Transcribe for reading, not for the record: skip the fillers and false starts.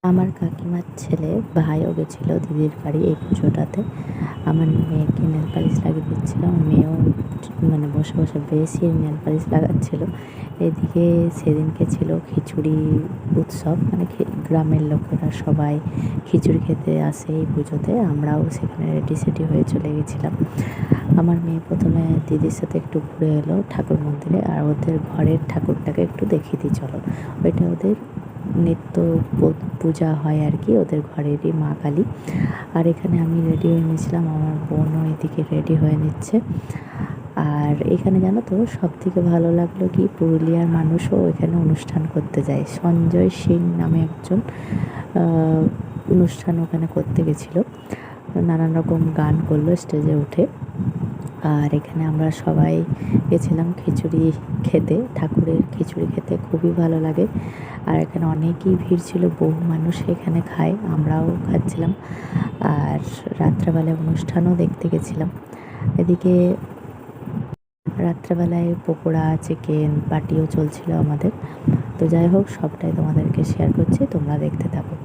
আমার কাকিমার ছেলে ভাইও গেছিলো দিদির বাড়ি এই পুজোটাতে। আমার মেয়েকে নেল পালিশ লাগিয়ে দিচ্ছিল, আমার মেয়েও মানে বসে বসে বেশি নেল পালিশ লাগাচ্ছিল। এদিকে সেদিনকে ছিল খিচুড়ি উৎসব, মানে গ্রামের লোকেরা সবাই খিচুড়ি খেতে আসে এই পুজোতে। আমরাও সেখানে রেডি সেডি হয়ে চলে গেছিলাম। আমার মেয়ে প্রথমে দিদির সাথে একটু ঘুরে এলো ঠাকুর মন্দিরে, আর ওদের ঘরের ঠাকুরটাকে একটু দেখিয়ে দিই চলো। ওইটা ওদের নিত্য পূজা হয় আর কি, ওদের ঘরেরই মা কালী। আর এখানে আমি রেডি হয়ে নিয়েছিলাম, আমার বোনও এদিকে রেডি হয়ে নিচ্ছে। আর এখানে জানো তো সবথেকে ভালো লাগলো কি, পুরুলিয়ার মানুষও এখানে অনুষ্ঠান করতে যায়। সঞ্জয় সিং নামে একজন অনুষ্ঠান ওখানে করতে গেছিলো, নানান রকম গান করলো স্টেজে উঠে। আর এখানে আমরা সবাই গেছিলাম খিচুড়ি খেতে, ঠাকুরের খিচুড়ি খেতে খুবই ভালো লাগে। আর এখানে অনেকই ভিড় ছিল, বহু মানুষ এখানে খায়, আমরাও খাচ্ছিলাম। আর রাত্রেবেলায় অনুষ্ঠানও দেখতে গেছিলাম। এদিকে রাত্রেবেলায় পকোড়া, চিকেন পার্টিও চলছিল আমাদের। তো যাই হোক, সবটাই তোমাদেরকে শেয়ার করছি, তোমরা দেখতে থাকো।